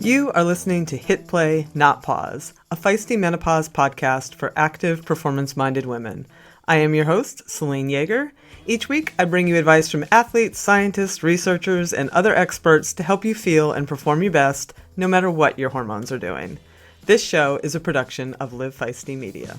You are listening to Hit Play, Not Pause, a feisty menopause podcast for active, performance-minded women. I am your host, Celine Yeager. Each week, I bring you advice from athletes, scientists, researchers, and other experts to help you feel and perform your best, no matter what your hormones are doing. This show is a production of Live Feisty Media.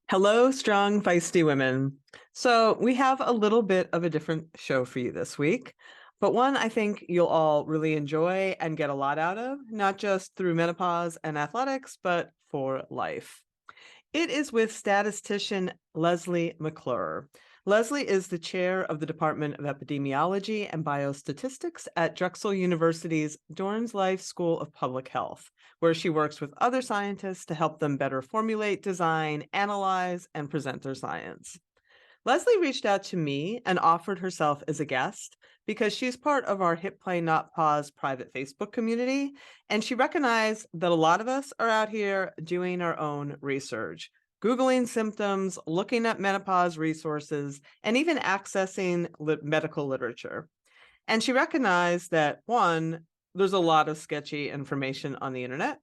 Hello, strong, feisty women. So we have a little bit of a different show for you this week, but one I think you'll all really enjoy and get a lot out of, not just through menopause and athletics, but for life. It is with statistician Leslie McClure. Leslie is the chair of the Department of Epidemiology and Biostatistics at Drexel University's Dorn's Life School of Public Health, where she works with other scientists to help them better formulate, design, analyze, and present their science. Leslie reached out to me and offered herself as a guest because she's part of our Hit Play Not Pause private Facebook community, and she recognized that a lot of us are out here doing our own research, Googling symptoms, looking at menopause resources, and even accessing medical literature. And she recognized that, one, there's a lot of sketchy information on the internet,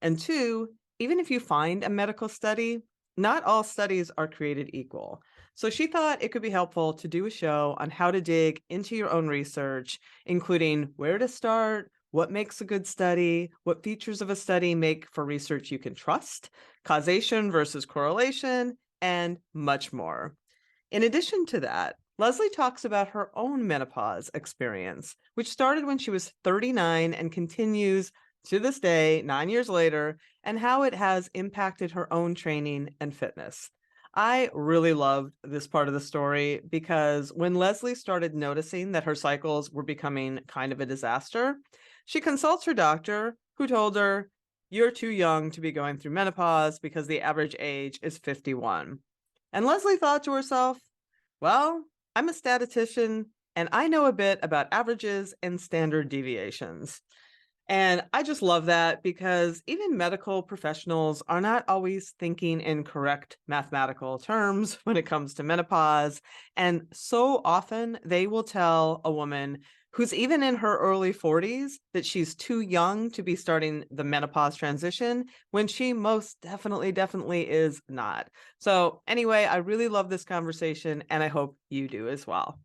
and two, even if you find a medical study, not all studies are created equal. So she thought it could be helpful to do a show on how to dig into your own research, including where to start, what makes a good study, what features of a study make for research you can trust, causation versus correlation, and much more. In addition to that, Leslie talks about her own menopause experience, which started when she was 39 and continues to this day, 9 years later, and how it has impacted her own training and fitness. I really loved this part of the story because when Leslie started noticing that her cycles were becoming kind of a disaster, she consults her doctor, who told her, "You're too young to be going through menopause because the average age is 51. And Leslie thought to herself, well, I'm a statistician and I know a bit about averages and standard deviations. And I just love that because even medical professionals are not always thinking in correct mathematical terms when it comes to menopause. And so often they will tell a woman who's even in her early 40s that she's too young to be starting the menopause transition when she most definitely is not. So anyway, I really love this conversation and I hope you do as well.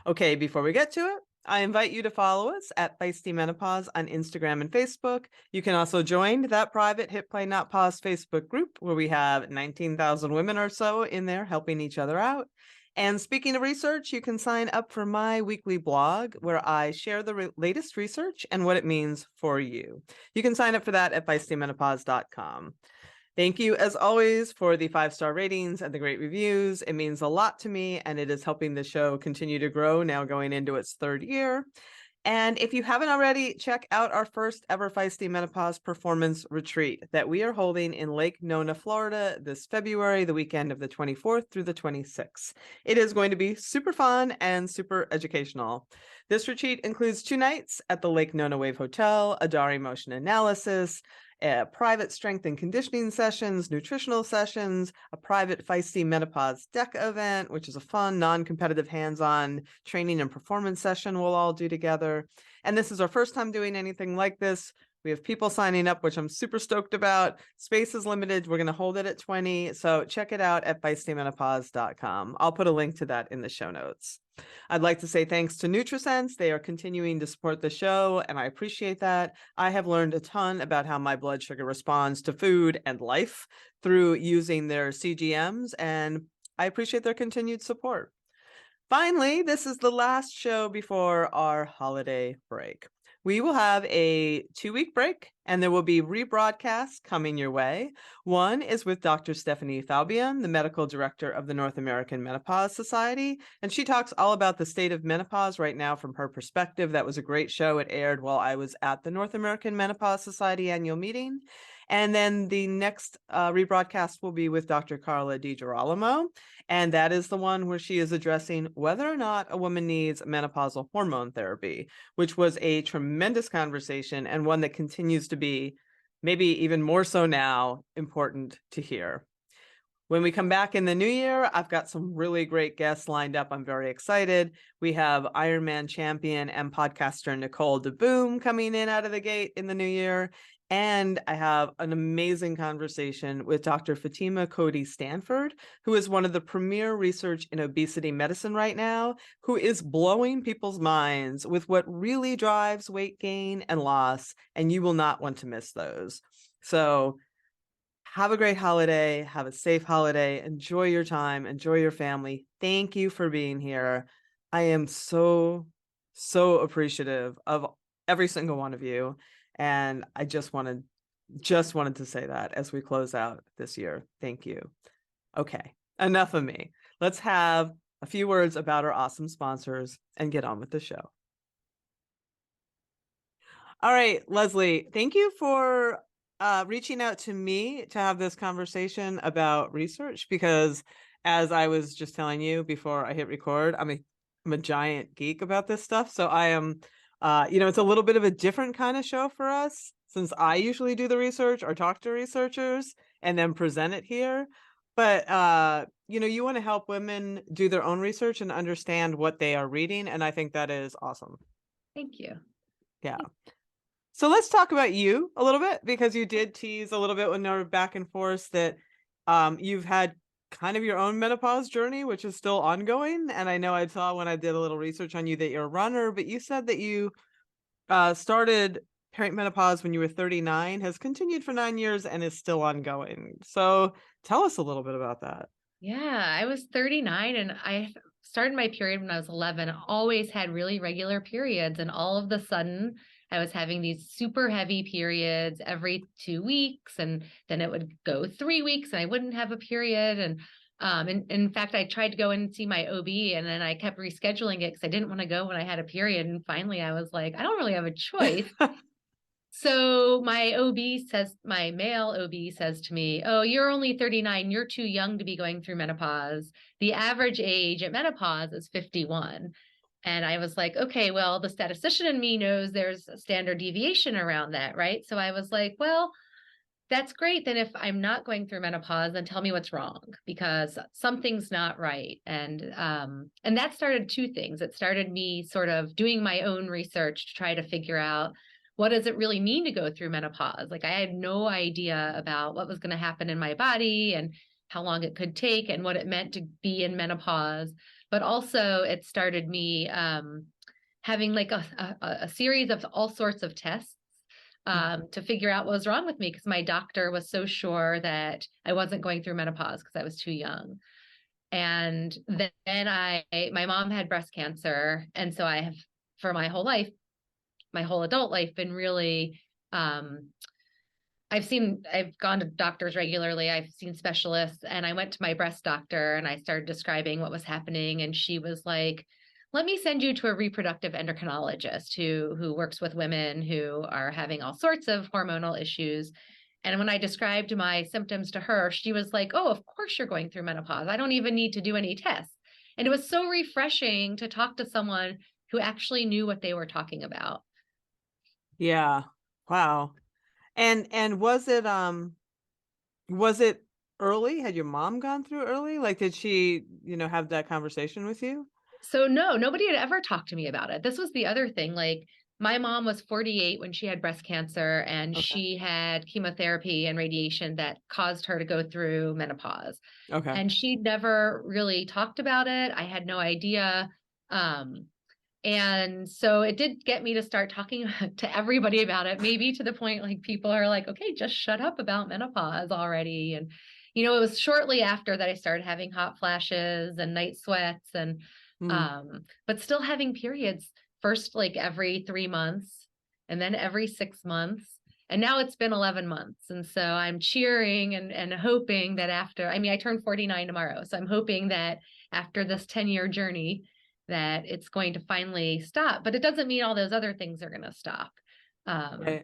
Okay, before we get to it, I invite you to follow us at Feisty Menopause on Instagram and Facebook. You can also join that private Hit Play Not Pause Facebook group where we have 19,000 women or so in there helping each other out. And speaking of research, you can sign up for my weekly blog where I share the latest research and what it means for you. You can sign up for that at feistymenopause.com. Thank you, as always, for the 5-star ratings and the great reviews. It means a lot to me, and it is helping the show continue to grow, now going into its 3rd year. And if you haven't already, check out our first ever Feisty Menopause Performance Retreat that we are holding in Lake Nona, Florida this February, the weekend of the 24th through the 26th. It is going to be super fun and super educational. This retreat includes 2 nights at the Lake Nona Wave Hotel, a Dari motion analysis, private strength and conditioning sessions, nutritional sessions, a private Feisty Menopause Deck event, which is a fun, non-competitive, hands-on training and performance session we'll all do together. And this is our first time doing anything like this. We have people signing up, which I'm super stoked about. Space is limited. We're going to hold it at 20. So check it out at feistymenopause.com. I'll put a link to that in the show notes. I'd like to say thanks to NutriSense. They are continuing to support the show, and I appreciate that. I have learned a ton about how my blood sugar responds to food and life through using their CGMs, and I appreciate their continued support. Finally, this is the last show before our holiday break. We will have a 2-week break, and there will be rebroadcasts coming your way. One is with Dr. Stephanie Falbian, the medical director of the North American Menopause Society, and she talks all about the state of menopause right now from her perspective. That was a great show. It aired while I was at the North American Menopause Society annual meeting. And then the next rebroadcast will be with Dr. Carla DiGirolamo, and that is the one where she is addressing whether or not a woman needs menopausal hormone therapy, which was a tremendous conversation and one that continues to be, maybe even more so now, important to hear. When we come back in the new year, I've got some really great guests lined up. I'm very excited. We have Ironman champion and podcaster Nicole DeBoom coming in out of the gate in the new year. And I have an amazing conversation with Dr. Fatima Cody Stanford, who is one of the premier research in obesity medicine right now, who is blowing people's minds with what really drives weight gain and loss. And you will not want to miss those. So have a great holiday. Have a safe holiday. Enjoy your time. Enjoy your family. Thank you for being here. I am so, so appreciative of every single one of you. And I just wanted to say that as we close out this year. Thank you. Okay, enough of me. Let's have a few words about our awesome sponsors and get on with the show. All right, Leslie, thank you for reaching out to me to have this conversation about research, because as I was just telling you before I hit record, I'm a giant geek about this stuff. So I am, it's a little bit of a different kind of show for us, since I usually do the research or talk to researchers and then present it here. But, you want to help women do their own research and understand what they are reading. And I think that is awesome. Thank you. Yeah. So let's talk about you a little bit, because you did tease a little bit when we were back and forth that you've had kind of your own menopause journey, which is still ongoing. And I know I saw when I did a little research on you that you're a runner, but you said that you started perimenopause when you were 39, has continued for 9 years, and is still ongoing. So tell us a little bit about that. Yeah, I was 39 and I started my period when I was 11. Always had really regular periods. And all of the sudden, I was having these super heavy periods every 2 weeks. And then it would go 3 weeks and I wouldn't have a period. And in fact, I tried to go in and see my OB and then I kept rescheduling it because I didn't want to go when I had a period. And finally, I was like, I don't really have a choice. So my male OB says to me, "Oh, you're only 39. You're too young to be going through menopause. The average age at menopause is 51." And I was like, okay, well, the statistician in me knows there's a standard deviation around that, right? So I was like, well, that's great. Then if I'm not going through menopause, then tell me what's wrong, because something's not right. And that started two things. It started me sort of doing my own research to try to figure out, what does it really mean to go through menopause? Like, I had no idea about what was going to happen in my body and how long it could take and what it meant to be in menopause. But also it started me having like a series of all sorts of tests to figure out what was wrong with me, because my doctor was so sure that I wasn't going through menopause because I was too young. And then my mom had breast cancer. And so I have, for my whole life, my whole adult life, been really, I've gone to doctors regularly. I've seen specialists, and I went to my breast doctor and I started describing what was happening. And she was like, let me send you to a reproductive endocrinologist who works with women who are having all sorts of hormonal issues. And when I described my symptoms to her, she was like, oh, of course you're going through menopause. I don't even need to do any tests. And it was so refreshing to talk to someone who actually knew what they were talking about. Yeah. Wow. And was it early? Had your mom gone through early? Like, did she, have that conversation with you? So no, nobody had ever talked to me about it. This was the other thing. Like, my mom was 48 when she had breast cancer, and Okay. she had chemotherapy and radiation that caused her to go through menopause. Okay. And she never really talked about it. I had no idea. Um, and so it did get me to start talking to everybody about it, maybe to the point like people are like, okay, just shut up about menopause already. And, it was shortly after that I started having hot flashes and night sweats and, Mm. but still having periods, first like every 3 months and then every 6 months. And now it's been 11 months. And so I'm cheering and hoping that I turn 49 tomorrow. So I'm hoping that after this 10-year journey, that it's going to finally stop. But it doesn't mean all those other things are going to stop. Right.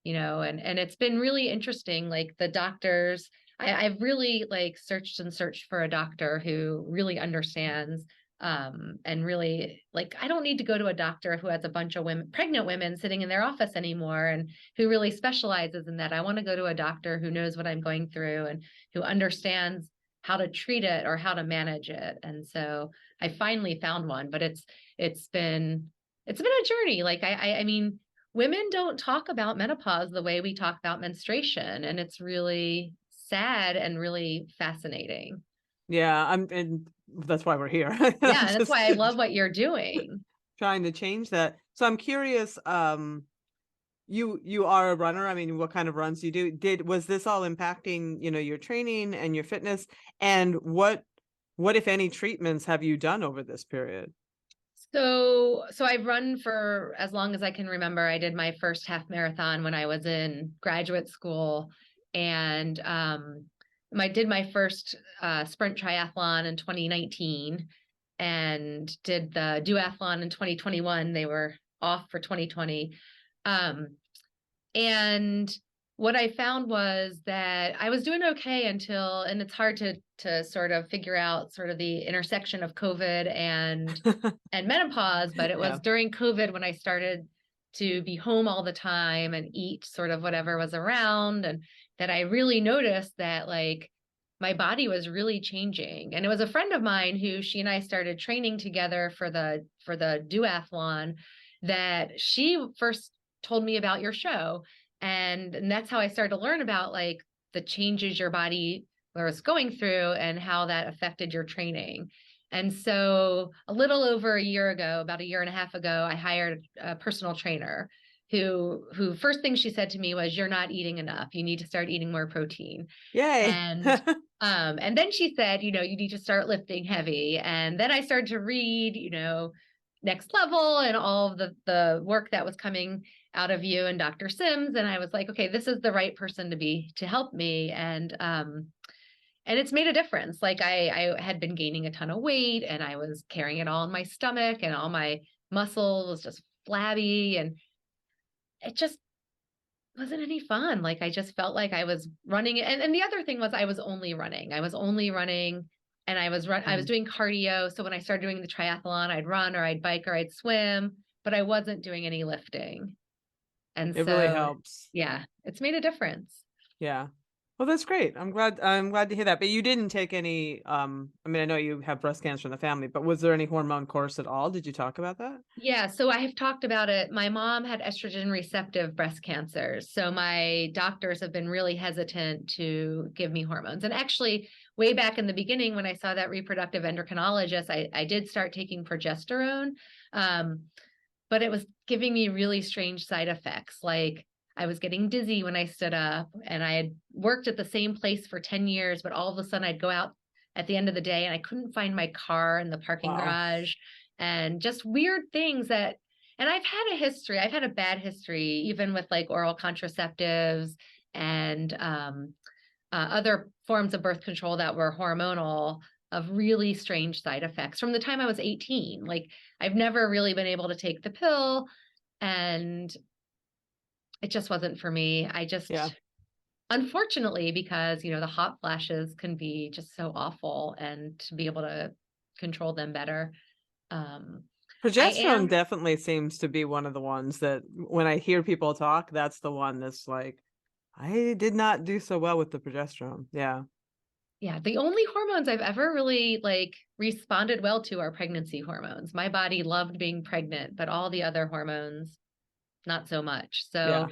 And it's been really interesting. Like, the doctors, I've really like searched and searched for a doctor who really understands, and really, like, I don't need to go to a doctor who has a bunch of pregnant women sitting in their office anymore and who really specializes in that. I want to go to a doctor who knows what I'm going through and who understands how to treat it or how to manage it. And so I finally found one, but it's been a journey. Like I mean, women don't talk about menopause the way we talk about menstruation, and it's really sad and really fascinating. Yeah, and that's why we're here. Yeah, and that's Just why I love what you're doing. trying to change that. So I'm curious, you are a runner. I mean, what kind of runs do you do? Was this all impacting, your training and your fitness? And what if any treatments have you done over this period? So I've run for as long as I can remember. I did my first half marathon when I was in graduate school, and I did my first sprint triathlon in 2019, and did the duathlon in 2021. They were off for 2020. Um, and what I found was that I was doing okay until, and it's hard to sort of figure out sort of the intersection of COVID and menopause, but it was Yeah. during COVID when I started to be home all the time and eat sort of whatever was around, and that I really noticed that like my body was really changing. And it was a friend of mine who she and I started training together for the duathlon, that she first told me about your show. And that's how I started to learn about like the changes your body was going through and how that affected your training. And so a little over a year ago, about a year and a half ago, I hired a personal trainer who first thing she said to me was, "You're not eating enough. You need to start eating more protein." Yay. And then she said, you need to start lifting heavy. And then I started to read, Next Level and all of the work that was coming out of you and Dr. Sims. And I was like, okay, this is the right person to help me. And it's made a difference. Like I had been gaining a ton of weight, and I was carrying it all in my stomach, and all my muscle was just flabby, and it just wasn't any fun. Like I just felt like I was running. And the other thing was I was only running. And I was Mhm. doing cardio. So when I started doing the triathlon, I'd run or I'd bike or I'd swim, but I wasn't doing any lifting. And It really so helps. yeah, it's made a difference. Yeah. Well, that's great. I'm glad to hear that. But you didn't take any, I mean, I know you have breast cancer in the family, but was there any hormone course at all? Did you talk about that? Yeah, so I have talked about it. My mom had estrogen receptive breast cancer. So my doctors have been really hesitant to give me hormones. And actually, way back in the beginning, when I saw that reproductive endocrinologist, I did start taking progesterone. Um, but it was giving me really strange side effects. Like I was getting dizzy when I stood up, and I had worked at the same place for 10 years, but all of a sudden I'd go out at the end of the day and I couldn't find my car in the parking Wow. garage, and just weird things that, and I've had a bad history, even with like oral contraceptives and other forms of birth control that were hormonal, of really strange side effects from the time I was 18. Like I've never really been able to take the pill, and it just wasn't for me. I Yeah. just, unfortunately, because, the hot flashes can be just so awful, and to be able to control them better. Um, I Progesterone am, definitely seems to be one of the ones that when I hear people talk, that's the one that's like, I did not do so well with the progesterone. Yeah. yeah, the only hormones I've ever really like responded well to are pregnancy hormones. My body loved being pregnant, but all the other hormones, not so much. So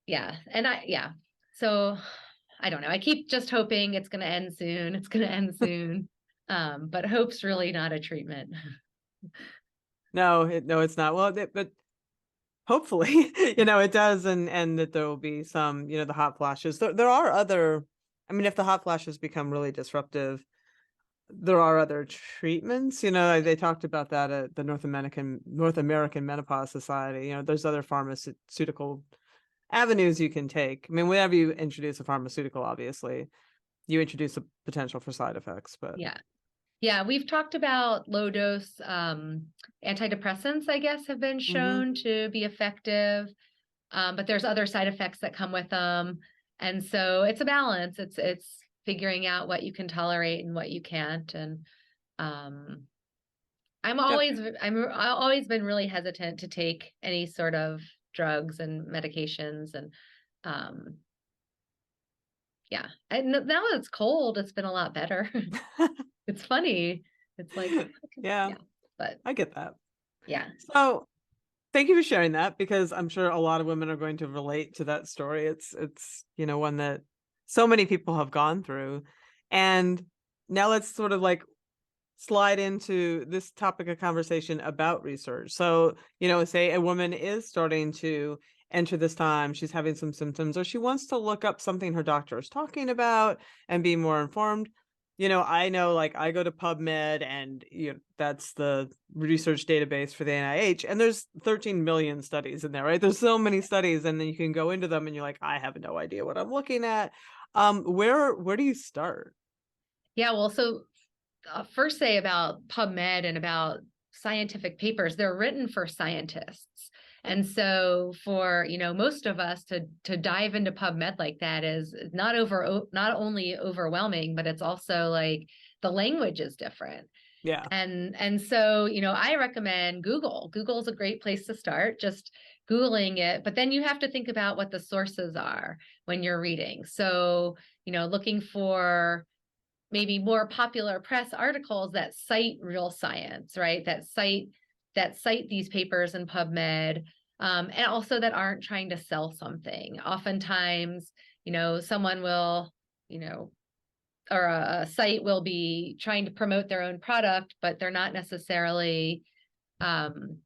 Yeah. yeah. Yeah. So I don't know. I keep just hoping it's going to end soon. It's going to end soon. But hope's really not a treatment. No, it's not. Well, but hopefully, it does, and that there will be some, the hot flashes. There are other, I mean, if the hot flashes become really disruptive, there are other treatments. They talked about that at the North American Menopause Society. There's other pharmaceutical avenues you can take. I mean, whenever you introduce a pharmaceutical, obviously, you introduce a potential for side effects, but Yeah. Yeah. We've talked about low dose antidepressants, I guess, have been mhm. shown to be effective. But there's other side effects that come with them. And so it's a balance. It's figuring out what you can tolerate and what you can't. And um, Yep. I've always been really hesitant to take any sort of drugs and medications, and um Yeah. And now that it's cold, it's been a lot better. It's funny. It's like, Yeah, yeah, but I get that. yeah. So thank you for sharing that, because I'm sure a lot of women are going to relate to that story. It's, one that so many people have gone through. And now let's sort of like slide into this topic of conversation about research. So, say a woman is starting to enter this time, she's having some symptoms, or she wants to look up something her doctor is talking about and be more informed. I know, like, I go to PubMed, and that's the research database for the NIH, and there's 13 million studies in there, right? There's so many studies, and then you can go into them and you're like, I have no idea what I'm looking at. Where do you start? Yeah. Well, so first say about PubMed and about scientific papers, they're written for scientists. And so for, most of us to dive into PubMed like that is not only overwhelming, but it's also like the language is different. Yeah. And so, I recommend Google. Google's a great place to start, just Googling it, but then you have to think about what the sources are when you're reading. So, looking for maybe more popular press articles that cite real science, right? That cite these papers in PubMed, and also that aren't trying to sell something. Oftentimes, someone will, you know, or a site will be trying to promote their own product, but they're not necessarily um,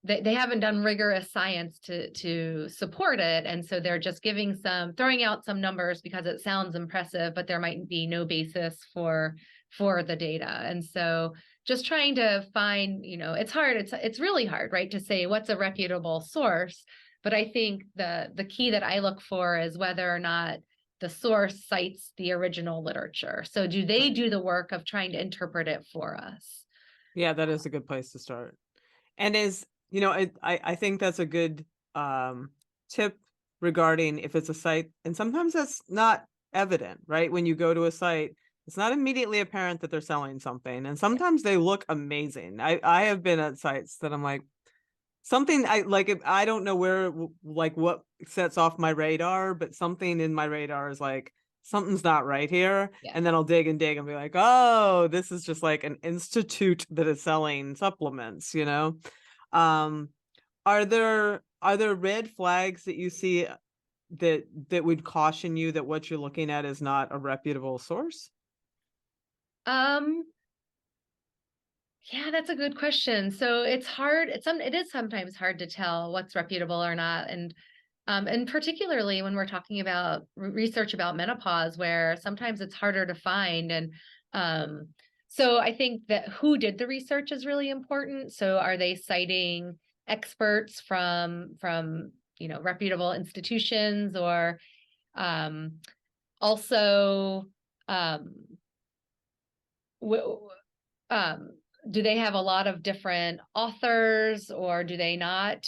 they haven't done rigorous science to support it, and so they're just throwing out some numbers because it sounds impressive, but there might be no basis for the data. And so just trying to find, it's hard, it's really hard, right, to say what's a reputable source. But I think the key that I look for is whether or not the source cites the original literature. So do they Right. do the work of trying to interpret it for us? Yeah, that is a good place to start. And I think that's a good tip regarding if it's a site, and sometimes that's not evident, right? When you go to a site, it's not immediately apparent that they're selling something, and sometimes they look amazing. I have been at sites that I'm like, something I like, if I don't know like what sets off my radar, but something in my radar is like, something's not right here. Yeah. And then I'll dig and dig and be like, oh, this is just like an institute that is selling supplements. Um, are there red flags that you see that would caution you that what you're looking at is not a reputable source? Um, Yeah, that's a good question. So it's hard. It is sometimes hard to tell what's reputable or not, and particularly when we're talking about research about menopause, where sometimes it's harder to find. And um, so I think that who did the research is really important. So are they citing experts from reputable institutions, or um, also um, w- um, do they have a lot of different authors, or do they not?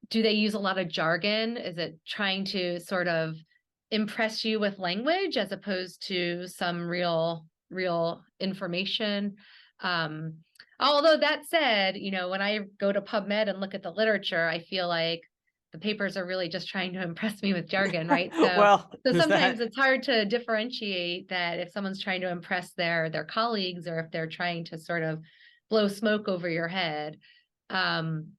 Do they use a lot of jargon? Is it trying to sort of impress you with language as opposed to some real information? Um, Although that said, when I go to PubMed and look at the literature, I feel like the papers are really just trying to impress me with jargon, right? So Well, so there's sometimes that. it's hard to differentiate that if someone's trying to impress their colleagues, or if they're trying to sort of blow smoke over your head. Um,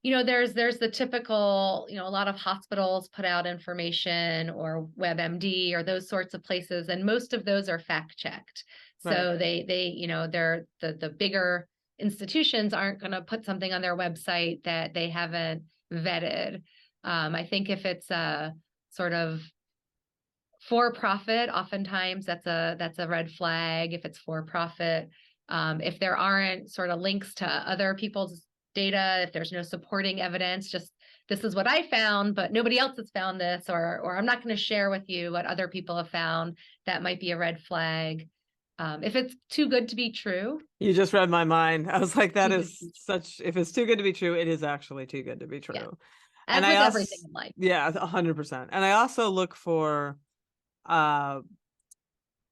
there's the typical, a lot of hospitals put out information, or WebMD, or those sorts of places, and most of those are fact checked. Right. So they're the bigger institutions aren't going to put something on their website that they haven't vetted. I think if it's a sort of for profit, oftentimes that's a red flag if it's for profit. If there aren't sort of links to other people's data, if there's no supporting evidence, just this is what I found, but nobody else has found this, or I'm not going to share with you what other people have found, that might be a red flag. If it's too good to be true, You just read my mind. I was like, that too good to is be true. such, if it's too good to be true, it is actually too good to be Yeah, true. And as I with everything also, in life. yeah, 100%. And I also look for uh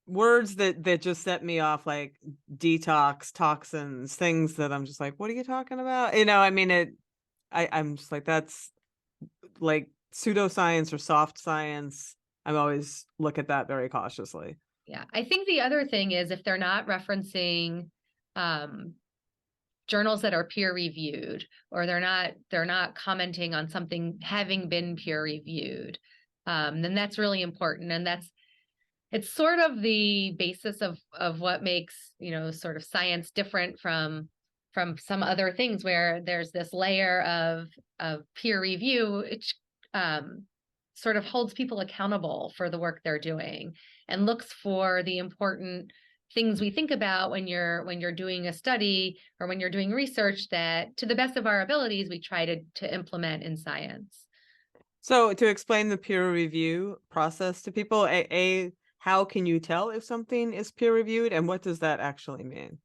words that just set me off, like detox, toxins, things that I'm just like, what are you talking about? I mean, I'm just like, that's like pseudoscience or soft science. I'm always look at that very cautiously. Yeah. I think the other thing is if they're not referencing um, journals that are peer reviewed, or they're not commenting on something having been peer reviewed, then that's really important. And it's sort of the basis of what makes, sort of science different from some other things where there's this layer of peer review. It sort of holds people accountable for the work they're doing and looks for the important things we think about when you're doing a study or when you're doing research that, to the best of our abilities, we try to implement in science. So to explain the peer review process to people, how can you tell if something is peer reviewed and what does that actually mean?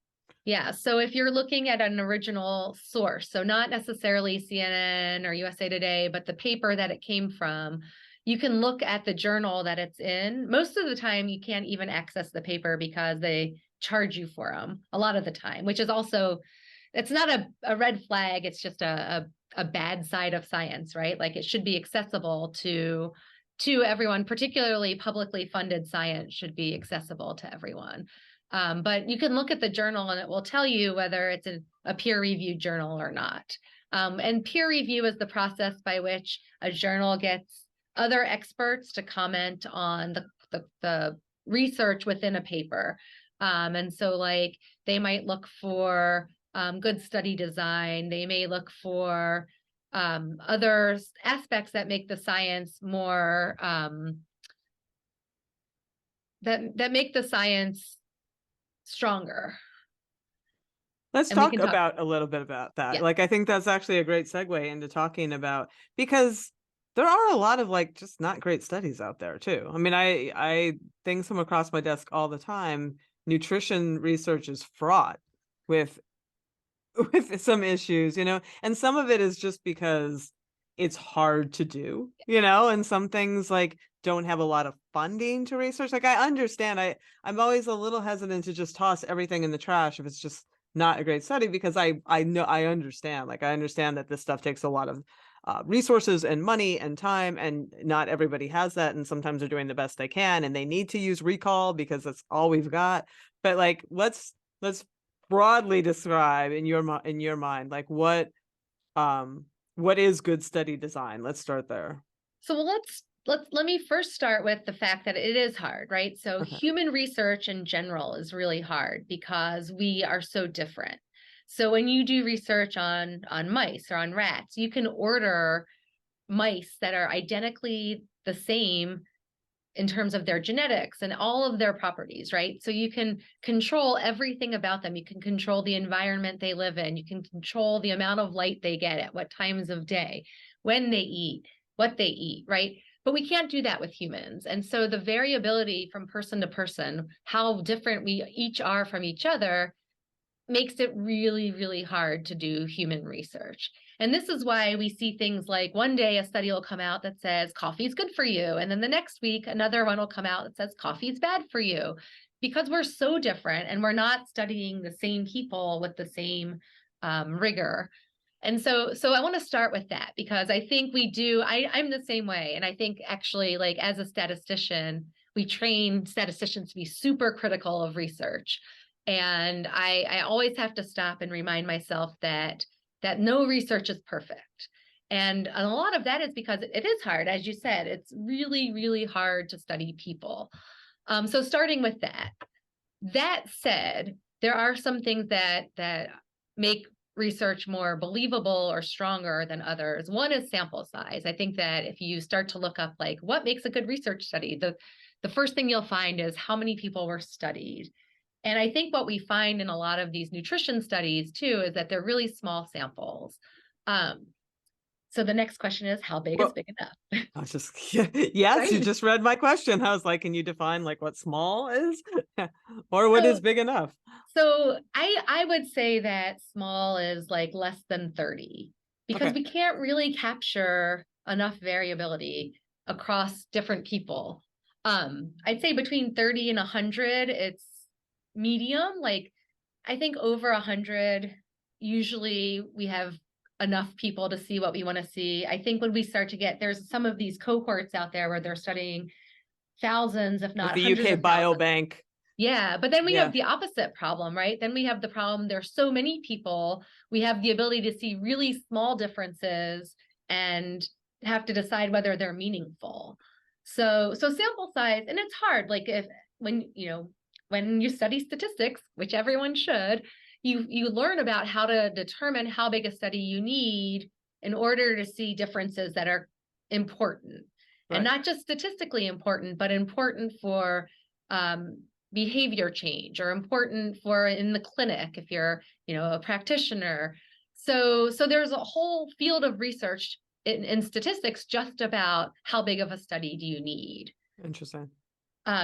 Yeah. So if you're looking at an original source, so not necessarily CNN or USA Today, but the paper that it came from, you can look at the journal that it's in. Most of the time, you can't even access the paper because they charge you for them a lot of the time, which is also, it's not a red flag. It's just a bad side of science, right? Like it should be accessible to everyone, particularly publicly funded science should be accessible to everyone. But you can look at the journal and it will tell you whether it's a peer-reviewed journal or not. And peer review is the process by which a journal gets other experts to comment on the research within a paper. And so like they might look for good study design. They may look for other aspects that make the science more that make the science stronger. Let's And we talk can talk. about a little bit about that. Yeah. Like, I think that's actually a great segue into talking about because there are a lot of like just not great studies out there too. I mean, I things come across my desk all the time. Nutrition research is fraught with with some issues, and some of it is just because it's hard to do, and some things like don't have a lot of funding to research. Like I understand, I'm always a little hesitant to just toss everything in the trash if it's just not a great study because I know I understand. Like I understand that this stuff takes a lot of resources and money and time, and not everybody has that. And sometimes they're doing the best they can, and they need to use recall because that's all we've got. But like, let's broadly describe in your mind, like what is good study design? Let's start there. So let me first start with the fact that it is hard, right? So Okay. human research in general is really hard because we are so different. So when you do research on mice or on rats, you can order mice that are identically the same in terms of their genetics and all of their properties, right? So you can control everything about them. You can control the environment they live in. You can control the amount of light they get at what times of day, when they eat, what they eat, right? But we can't do that with humans. And so the variability from person to person, how different we each are from each other, makes it really, really hard to do human research. And this is why we see things like one day a study will come out that says coffee is good for you. And then the next week, another one will come out that says coffee is bad for you, because we're so different and we're not studying the same people with the same rigor. And so I want to start with that because I think I'm the same way. And I think actually, like as a statistician, we train statisticians to be super critical of research. And I always have to stop and remind myself that no research is perfect. And a lot of that is because it is hard. As you said, it's really, really hard to study people. So starting with that. That said, there are some things that make research more believable or stronger than others. One is sample size. I think that if you start to look up like what makes a good research study, the first thing you'll find is how many people were studied. And I think what we find in a lot of these nutrition studies too is that they're really small samples. Um, so the next question is, how big is Well, big enough? I was just yes, you Right? just read my question. I was like, can you define like what small is or what is So big enough? so I would say that small is like less than 30 because Okay. we can't really capture enough variability across different people. I'd say between 30 and 100, it's medium. Like I think over 100, usually we have enough people to see what we want to see. I think when we start to get, there's some of these cohorts out there where they're studying thousands, if Like not the hundreds UK of thousands. Biobank. Yeah, but then we Yeah. have the opposite problem, right? Then we have the problem, there's so many people, we have the ability to see really small differences and have to decide whether they're meaningful. So sample size, and it's hard, like if when you study statistics, which everyone should, you learn about how to determine how big a study you need in order to see differences that are important. And Right. not just statistically important, but important for behavior change, or important for in the clinic if you're a practitioner. So there's a whole field of research in statistics just about how big of a study do you need. Interesting.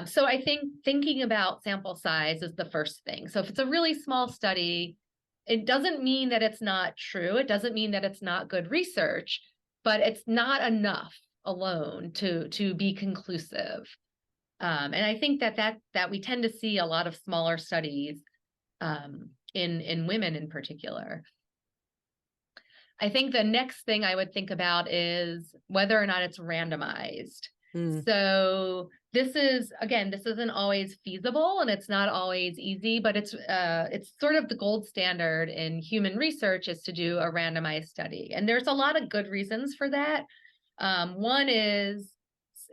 So I think thinking about sample size is the first thing. So if it's a really small study, it doesn't mean that it's not true, it doesn't mean that it's not good research, but it's not enough alone to be conclusive. And I think that we tend to see a lot of smaller studies in women in particular. I think the next thing I would think about is whether or not it's randomized. Mm. So this isn't always feasible, and it's not always easy, but it's sort of the gold standard in human research is to do a randomized study. And there's a lot of good reasons for that. One is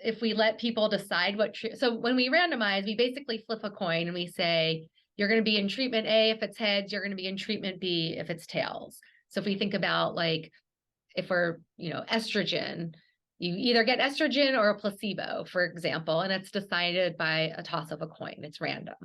if we let people decide so when we randomize, we basically flip a coin and we say, you're going to be in treatment A if it's heads, you're going to be in treatment B if it's tails. So if we think about like, if we're, estrogen, you either get estrogen or a placebo, for example, and it's decided by a toss of a coin. It's random.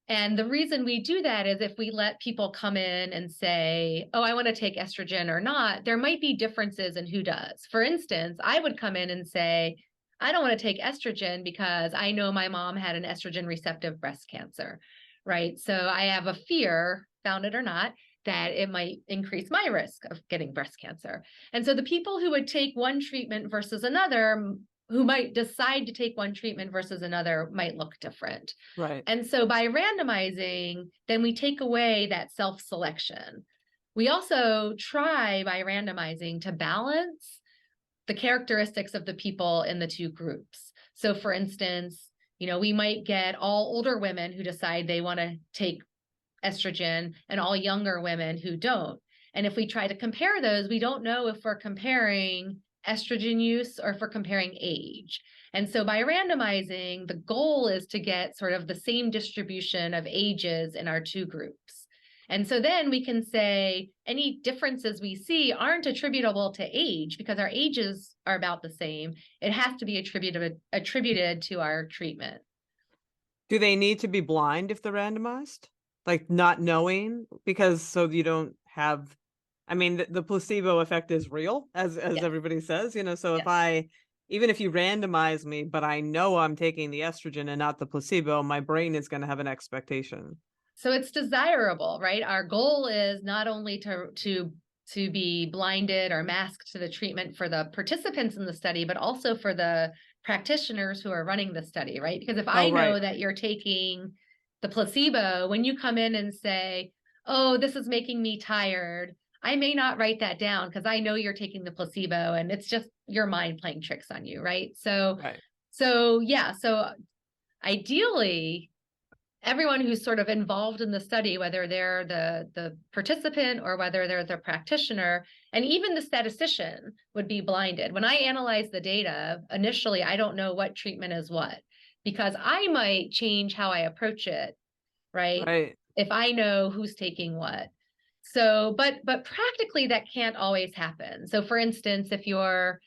And the reason we do that is if we let people come in and say, oh, I want to take estrogen or not, there might be differences in who does. For instance, I would come in and say, I don't want to take estrogen because I know my mom had an estrogen receptive breast cancer, right? So I have a fear, founded or not, that it might increase my risk of getting breast cancer. And so the people who would take one treatment versus another, who might decide to take one treatment versus another, might look different. Right. And so by randomizing, then we take away that self-selection. We also try by randomizing to balance the characteristics of the people in the two groups. So for instance, we might get all older women who decide they want to take estrogen and all younger women who don't. And if we try to compare those, we don't know if we're comparing estrogen use or if we're comparing age. And so by randomizing, the goal is to get sort of the same distribution of ages in our two groups. And so then we can say any differences we see aren't attributable to age because our ages are about the same. It has to be attributed to our treatment. Do they need to be blind if they're randomized? Like not knowing? Because so you don't have, I mean, the placebo effect is real, as Yes. everybody says, so Yes. even if you randomize me, but I know I'm taking the estrogen and not the placebo, my brain is going to have an expectation. So it's desirable, right? Our goal is not only to be blinded or masked to the treatment for the participants in the study, but also for the practitioners who are running the study, right? Because if I Oh, right. know that you're taking the placebo, when you come in and say, oh, this is making me tired, I may not write that down because I know you're taking the placebo and it's just your mind playing tricks on you, right? Right. So ideally, everyone who's sort of involved in the study, whether they're the participant or whether they're the practitioner, and even the statistician would be blinded. When I analyze the data, initially, I don't know what treatment is what, because I might change how I approach it, right? Right. If I know who's taking what. So, but practically that can't always happen. So for instance, if you're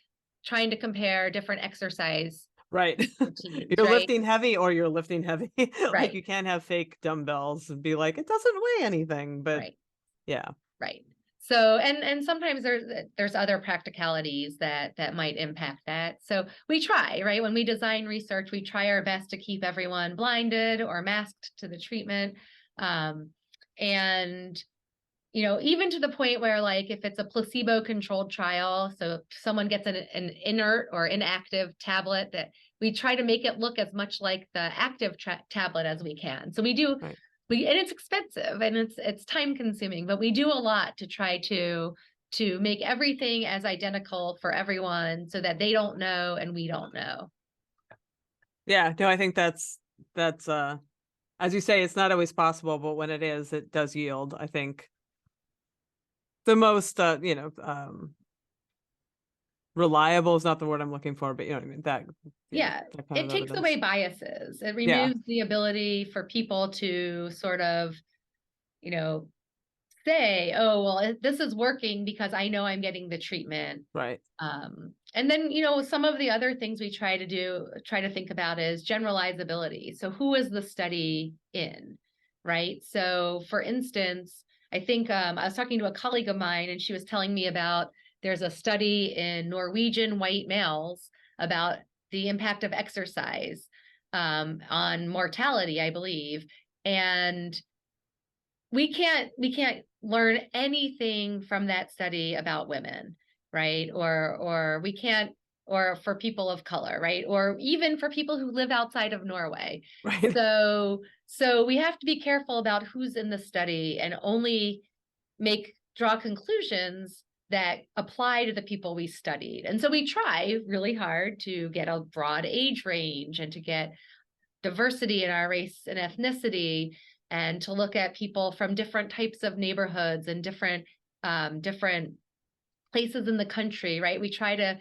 trying to compare different exercise Right. routines, You're right? lifting heavy or you're lifting heavy. Like Right, you can't have fake dumbbells and be like, it doesn't weigh anything. But right. yeah. Right. So, and sometimes there's other practicalities that might impact that. So we try, right? When we design research, we try our best to keep everyone blinded or masked to the treatment. And even to the point where, like, if it's a placebo-controlled trial, so someone gets an inert or inactive tablet, that we try to make it look as much like the active tablet as we can. So we do, Right. and it's expensive and it's time consuming, but we do a lot to try to make everything as identical for everyone so that they don't know and we don't know. Yeah, no, I think that's as you say, it's not always possible, but when it is, it does yield, I think, the most, reliable is not the word I'm looking for, but you know what I mean, Yeah, that kind of it takes evidence. away biases. It Yeah, removes the ability for people to sort of, you know, say, oh, well, this is working because I know I'm getting the treatment. right. And then, some of the other things we try to think about is generalizability. So who is the study in, right? So for instance, I think I was talking to a colleague of mine and she was telling me about there's a study in Norwegian white males about the impact of exercise on mortality, I believe. And we can't learn anything from that study about women, right? Or we can't, or for people of color, right? Or even for people who live outside of Norway. Right. So we have to be careful about who's in the study and only draw conclusions that apply to the people we studied. And so we try really hard to get a broad age range and to get diversity in our race and ethnicity, and to look at people from different types of neighborhoods and different places in the country, right? We try to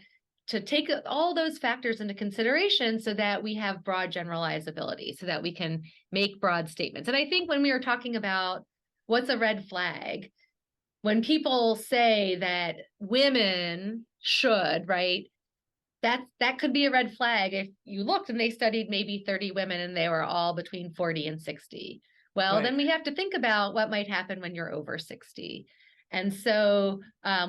take all those factors into consideration so that we have broad generalizability, so that we can make broad statements. And I think when we were talking about what's a red flag, when people say that women should, right? That could be a red flag if you looked and they studied maybe 30 women and they were all between 40 and 60. Well, Right. then we have to think about what might happen when you're over 60. And so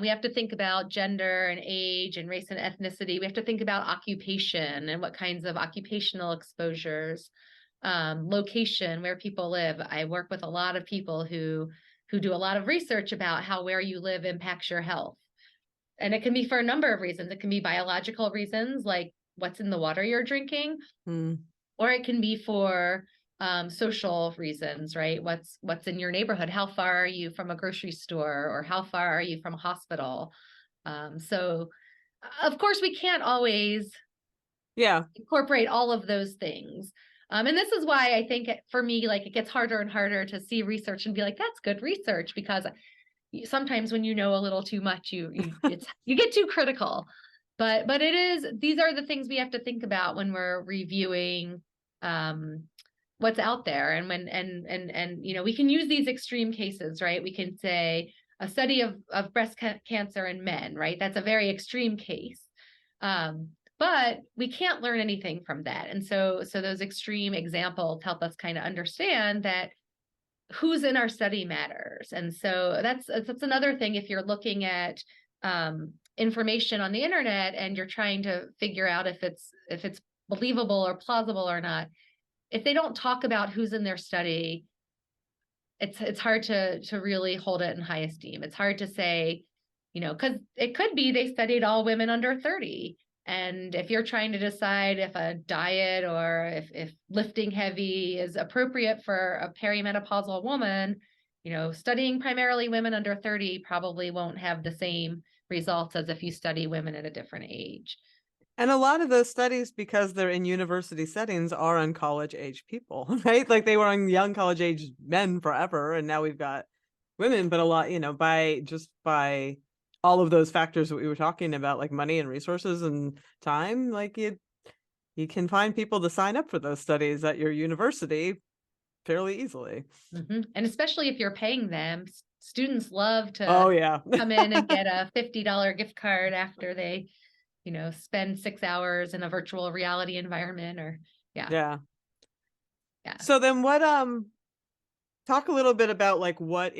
we have to think about gender and age and race and ethnicity. We have to think about occupation and what kinds of occupational exposures, location, where people live. I work with a lot of people who do a lot of research about how where you live impacts your health. And it can be for a number of reasons. It can be biological reasons, like what's in the water you're drinking, Mm, or it can be for social reasons, right? What's in your neighborhood? How far are you from a grocery store, or how far are you from a hospital? So, of course, we can't always yeah. incorporate all of those things. And this is why I think for me, like it gets harder and harder to see research and be like, that's good research, because sometimes when you know a little too much, you get too critical. But these are the things we have to think about when we're reviewing what's out there. And we can use these extreme cases, right? We can say a study of breast cancer in men, right? That's a very extreme case. But we can't learn anything from that. And so those extreme examples help us kind of understand that who's in our study matters. And so that's another thing. If you're looking at information on the internet and you're trying to figure out if it's believable or plausible or not, if they don't talk about who's in their study, it's hard to really hold it in high esteem. It's hard to say, because it could be they studied all women under 30. And if you're trying to decide if a diet or if lifting heavy is appropriate for a perimenopausal woman, studying primarily women under 30 probably won't have the same results as if you study women at a different age. And a lot of those studies, because they're in university settings, are on college age people, right? Like they were on young college age men forever, and now we've got women, but a lot, by all of those factors that we were talking about, like money and resources and time, like you can find people to sign up for those studies at your university fairly easily. And especially if you're paying them, students love Oh to yeah. come in and get a $50 gift card after they spend 6 hours in a virtual reality environment, or yeah, Yeah. yeah. So then talk a little bit about like what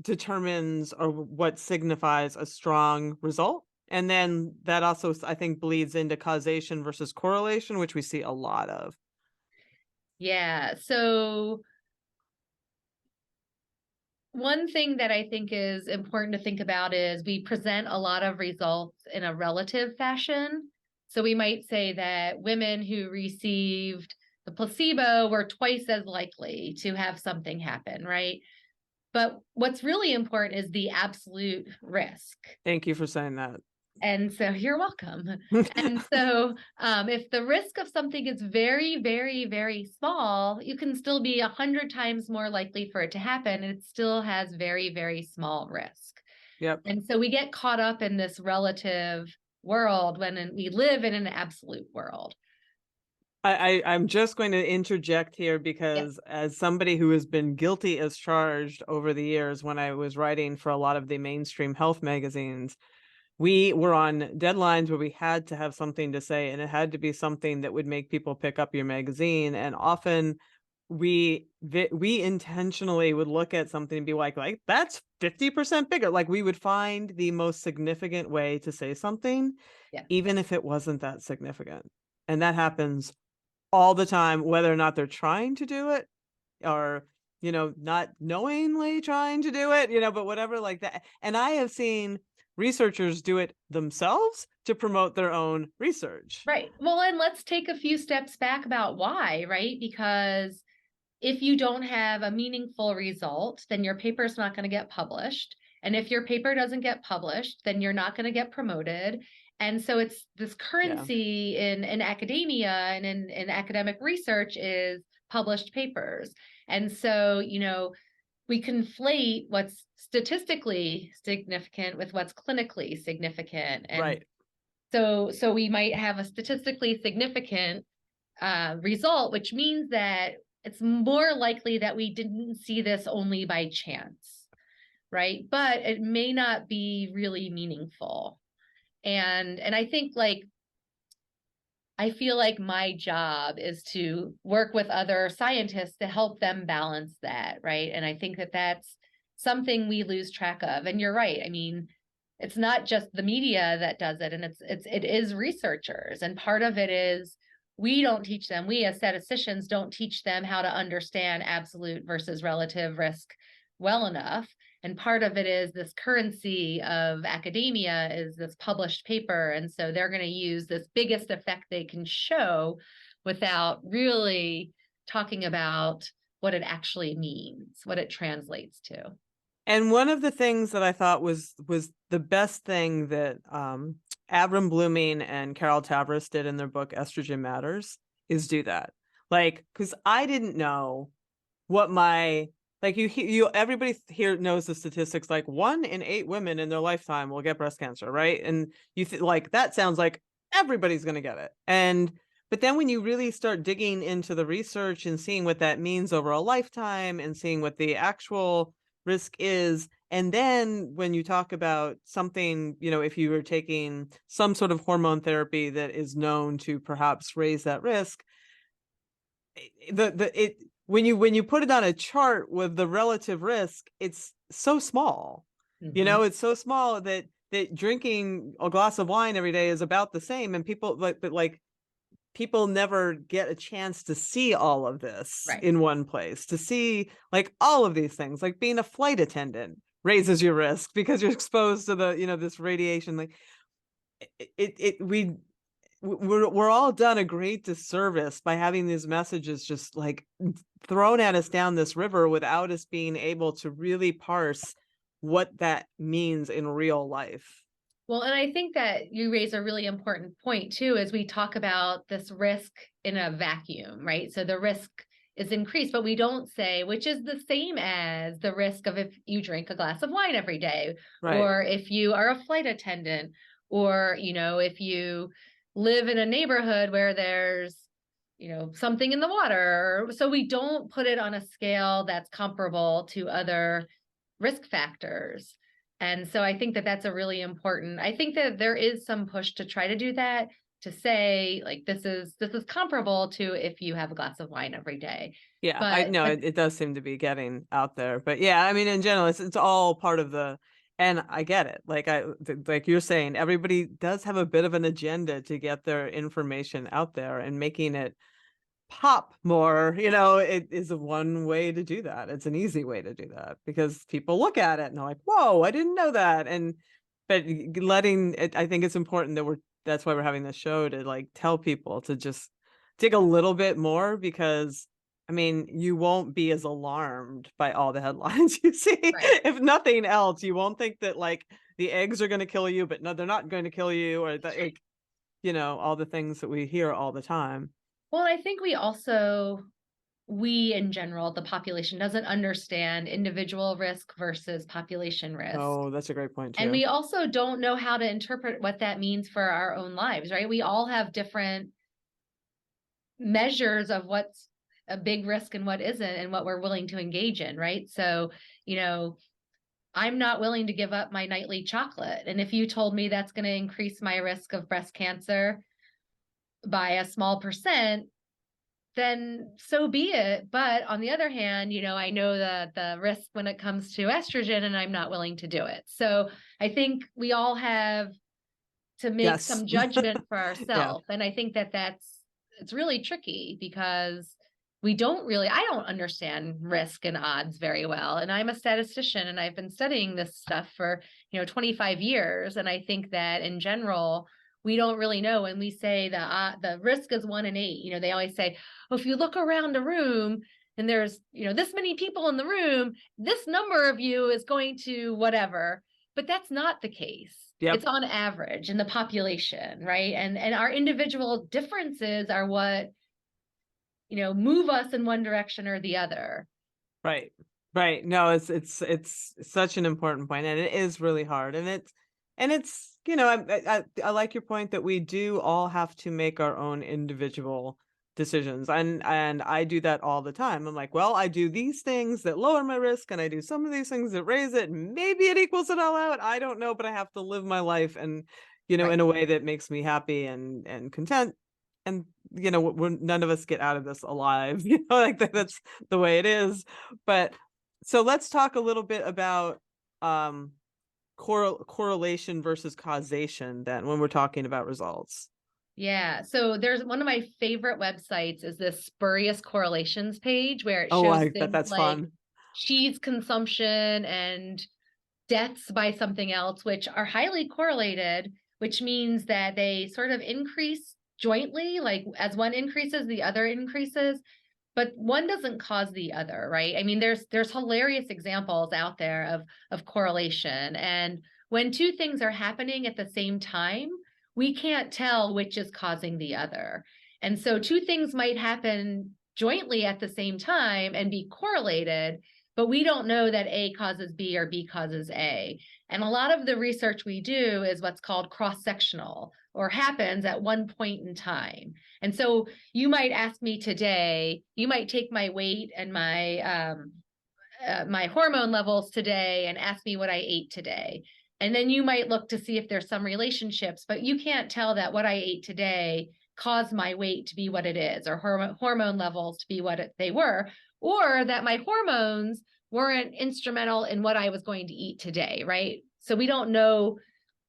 determines or what signifies a strong result. And then that also, I think, bleeds into causation versus correlation, which we see a lot of. Yeah. So one thing that I think is important to think about is we present a lot of results in a relative fashion. So we might say that women who received the placebo were twice as likely to have something happen, right? But what's really important is the absolute risk. Thank you for saying that. And so you're welcome. And so if the risk of something is very, very, very small, you can still be 100 times more likely for it to happen. It still has very, very small risk. Yep. And so we get caught up in this relative world when we live in an absolute world. I'm just going to interject here Yep. because as somebody who has been guilty as charged over the years when I was writing for a lot of the mainstream health magazines, we were on deadlines where we had to have something to say, and it had to be something that would make people pick up your magazine. And often we intentionally would look at something and be like that's 50% bigger. Like we would find the most significant way to say something, Yeah. even if it wasn't that significant. And that happens all the time, whether or not they're trying to do it or, not knowingly trying to do it, but whatever like that. And I have seen researchers do it themselves to promote their own research. Right. Well, and let's take a few steps back about why, right? Because if you don't have a meaningful result, then your paper is not going to get published. And if your paper doesn't get published, then you're not going to get promoted. And so it's this Yeah. currency in academia and in academic research is published papers. And so, we conflate what's statistically significant with what's clinically significant. And Right. so we might have a statistically significant result, which means that it's more likely that we didn't see this only by chance, right? But it may not be really meaningful. And I think I feel like my job is to work with other scientists to help them balance that, right? And I think that that's something we lose track of. And you're right. I mean, it's not just the media that does it, and it is researchers. And part of it is we don't teach them, we as statisticians don't teach them how to understand absolute versus relative risk well enough. And part of it is this currency of academia is this published paper. And so they're going to use this biggest effect they can show without really talking about what it actually means, what it translates to. And one of the things that I thought was the best thing that Avram Blooming and Carol Tavris did in their book Estrogen Matters is do that. Like, because I didn't know what my like you everybody here knows the statistics, like 1 in 8 women in their lifetime will get breast cancer, right? And like that sounds like everybody's going to get it. And but then when you really start digging into the research and seeing what that means over a lifetime and seeing what the actual risk is, and then when you talk about something, if you were taking some sort of hormone therapy that is known to perhaps raise that risk, when you put it on a chart with the relative risk, it's so small. Mhm. It's so small that drinking a glass of wine every day is about the same, and people never get a chance to see all of this Right. in one place, to see like all of these things, like being a flight attendant raises your risk because you're exposed to this radiation. Like we're all done a great disservice by having these messages just like thrown at us down this river without us being able to really parse what that means in real life. Well, and I think that you raise a really important point too, as we talk about this risk in a vacuum, right? So the risk is increased, but we don't say which is the same as the risk of if you drink a glass of wine every day, Right. or if you are a flight attendant, or if you live in a neighborhood where there's something in the water. So we don't put it on a scale that's comparable to other risk factors. And so I think that that's a really important. I think that there is some push to try to do that, to say like this is comparable to if you have a glass of wine every day. Yeah, I But know it does seem to be getting out there, but yeah, I mean, in general, it's all part of and I get it. Like like you're saying, everybody does have a bit of an agenda to get their information out there, and making it pop more, it is one way to do that. It's an easy way to do that because people look at it and they're like, whoa, I didn't know that. But letting it, I think it's important that that's why we're having this show, to like tell people to just dig a little bit more, because I mean, you won't be as alarmed by all the headlines you see. right. If nothing else, you won't think that like the eggs are going to kill you, but no, they're not going to kill you, or that, like, all the things that we hear all the time. Well, I think we in general, the population doesn't understand individual risk versus population risk. Oh, that's a great point And too. we also don't know how to interpret what that means for our own lives, right? We all have different measures of what's a big risk and what isn't, and what we're willing to engage in, right? So, I'm not willing to give up my nightly chocolate. And if you told me that's going to increase my risk of breast cancer by a small percent, then so be it. But on the other hand, I know the risk when it comes to estrogen, and I'm not willing to do it. So I think we all have to make Yes. some judgment for Yeah. ourselves. And I think it's really tricky because I don't understand risk and odds very well. And I'm a statistician, and I've been studying this stuff for, 25 years. And I think that in general, we don't really know. When we say the risk is 1 in 8, they always say, well, if you look around a room and there's, this many people in the room, this number of you is going to whatever. But that's not the case. It's Yep. on average in the population, right? And our individual differences are what, move us in one direction or the other. Right. Right. No, it's such an important point, and it is really hard. And it's I like your point that we do all have to make our own individual decisions, and I do that all the time. I'm like, well, I do these things that lower my risk, and I do some of these things that raise it, and maybe it equals it all out. I don't know, but I have to live my life, and in Right. a way that makes me happy and content. And none of us get out of this alive. Like that's the way it is. But so let's talk a little bit about um correlation versus causation then when we're talking about results. Yeah. So there's one of my favorite websites is this spurious correlations page where it Oh, shows I bet things that's like fun. cheese consumption and deaths by something else, which are highly correlated, which means that they sort of increase jointly, like as one increases, the other increases, but one doesn't cause the other, right? I mean, there's hilarious examples out there of correlation. And when two things are happening at the same time, we can't tell which is causing the other. And so two things might happen jointly at the same time and be correlated, but we don't know that A causes B or B causes A. And a lot of the research we do is what's called cross-sectional, or happens at one point in time. And so you might ask me today, you might take my weight and my hormone levels today and ask me what I ate today. And then you might look to see if there's some relationships, but you can't tell that what I ate today caused my weight to be what it is, or hormone levels to be what they were, or that my hormones weren't instrumental in what I was going to eat today, right? So we don't know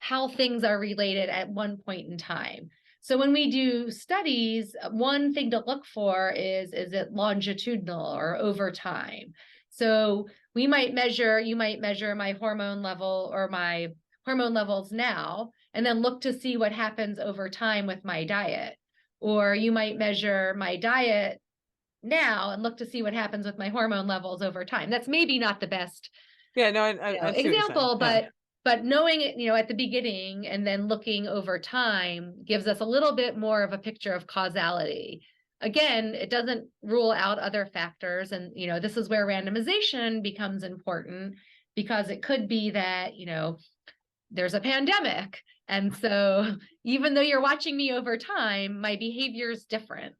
how things are related at one point in time. So when we do studies, one thing to look for is it longitudinal or over time? So you might measure my hormone level or my hormone levels now, and then look to see what happens over time with my diet. Or you might measure my diet now and look to see what happens with my hormone levels over time. That's maybe not the best Yeah, no, I see what you're saying. example, Yeah. but knowing it, at the beginning and then looking over time gives us a little bit more of a picture of causality. Again, it doesn't rule out other factors. And, this is where randomization becomes important, because it could be that, there's a pandemic. And so even though you're watching me over time, my behavior is different.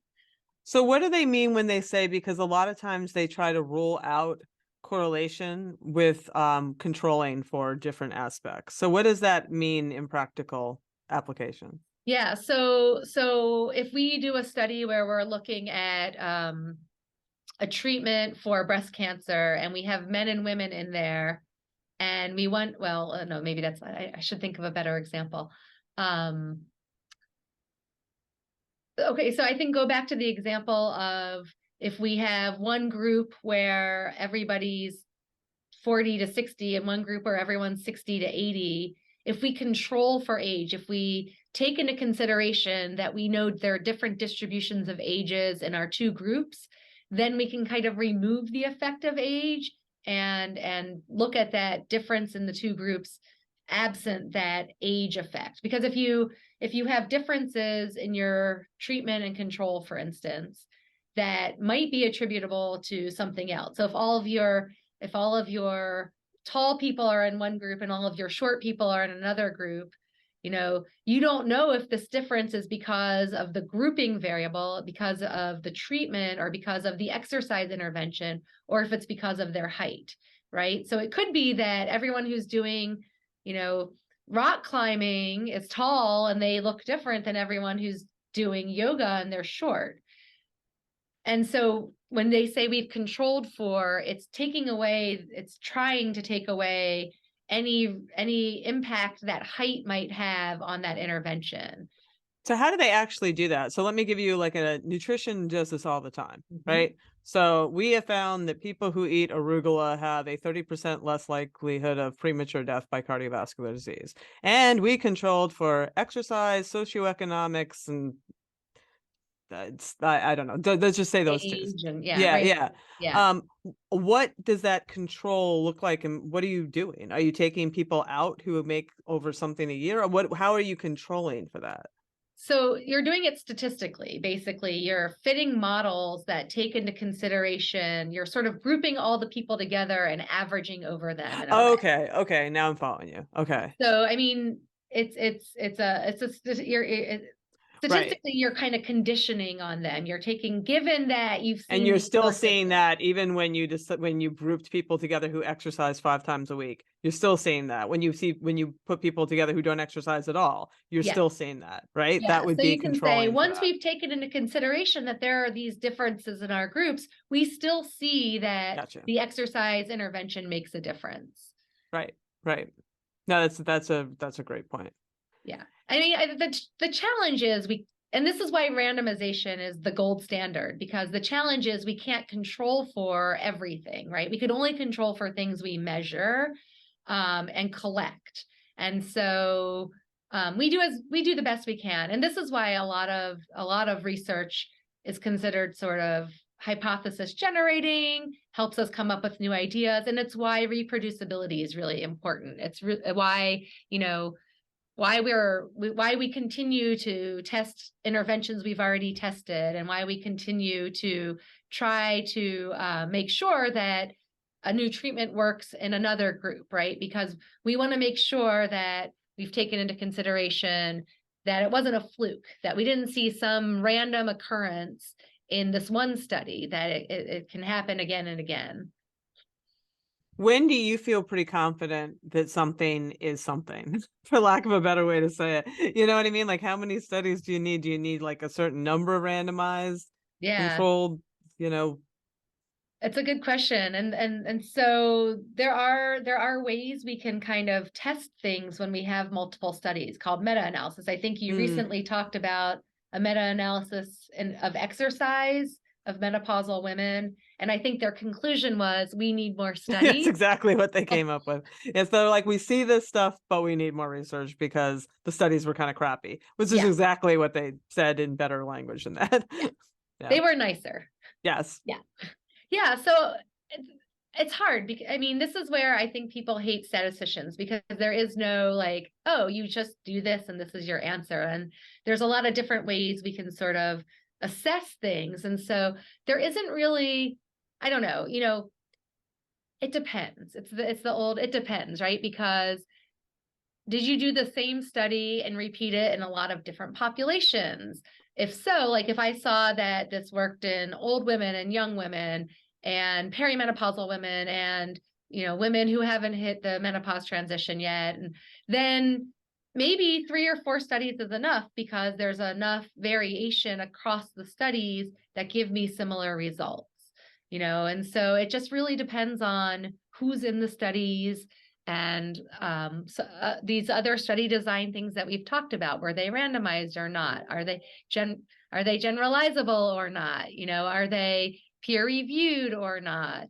So what do they mean when they say, because a lot of times they try to rule out correlation with controlling for different aspects. So what does that mean in practical application? Yeah. So if we do a study where we're looking at a treatment for breast cancer, and we have men and women in there, and we want, well, no, maybe that's, I should think of a better example. Okay, so I think go back to the example of if we have one group where everybody's 40 to 60 and one group where everyone's 60 to 80, if we control for age, if we take into consideration that we know there are different distributions of ages in our two groups, then we can kind of remove the effect of age and look at that difference in the two groups absent that age effect. Because if you have differences in your treatment and control, for instance, that might be attributable to something else. So if all of your tall people are in one group and all of your short people are in another group, you don't know if this difference is because of the grouping variable, because of the treatment, or because of the exercise intervention, or if it's because of their height, right? So it could be that everyone who's doing, rock climbing is tall and they look different than everyone who's doing yoga and they're short. And so when they say we've controlled for, it's trying to take away any impact that height might have on that intervention. So how do they actually do that? So let me give you like a nutrition does this all the time, Mhm. right? So we have found that people who eat arugula have a 30% less likelihood of premature death by cardiovascular disease. And we controlled for exercise, socioeconomics, and I don't know. Let's just say those two. Age and yeah, Yeah, right. yeah. Yeah. Um, what does that control look like, and what are you doing? Are you taking people out who make over something a year, or what? How are you controlling for that? So you're doing it statistically. Basically, you're fitting models that take into consideration, you're sort of grouping all the people together and averaging over them in a way. Okay, okay, now I'm following you. Okay. So, I mean, Right. statistically, you're kind of conditioning on them. You're taking, given that you've And seen you're these still seeing characteristics. that even when when you grouped people together who exercise 5 times a week, you're still seeing that. When you put people together who don't exercise at all, you're Yeah. still seeing that, right? That Yeah. would So be you can say, controlling for once that. we've taken into consideration that there are these differences in our groups, we still see that Gotcha. the exercise intervention makes a difference. Right. Right. No, that's a great point. Yeah. I mean, the challenge is and this is why randomization is the gold standard, because the challenge is we can't control for everything, right? We could only control for things we measure and collect. And so we do the best we can. And this is why a lot of research is considered sort of hypothesis generating, helps us come up with new ideas, and it's why reproducibility is really important. It's why why we continue to test interventions we've already tested, and why we continue to try to make sure that a new treatment works in another group, right? Because we want to make sure that we've taken into consideration that it wasn't a fluke, that we didn't see some random occurrence in this one study, that it can happen again and again. When do you feel pretty confident that something is something, for lack of a better way to say it? You know what I mean? Like, how many studies do you need? Do you need like a certain number of randomized, Yeah. controlled, you know? It's a good question. And so there are ways we can kind of test things when we have multiple studies, called meta-analysis. I think you Mm. recently talked about a meta-analysis of exercise of menopausal women, and I think their conclusion was we need more That's studies. exactly what they came up with. Yeah, so like we see this stuff, but we need more research because the studies were kind of crappy, which is Yeah, exactly what they said in better language than that. yeah. Yeah. They were nicer. Yes. Yeah. Yeah, so it's hard because, I mean, this is where I think people hate statisticians, because there is no like, oh, you just do this and this is your answer. And there's a lot of different ways we can sort of assess things. And so there isn't really, I don't know, it depends. It's the old it depends, right? Because did you do the same study and repeat it in a lot of different populations? If so, like if I saw that this worked in old women and young women and perimenopausal women and women who haven't hit the menopause transition yet, and then maybe 3 or 4 studies is enough, because there's enough variation across the studies that give me similar results. And so it just really depends on who's in the studies, and these other study design things that we've talked about. Were they randomized or not? Are they generalizable or not? Are they peer reviewed or not?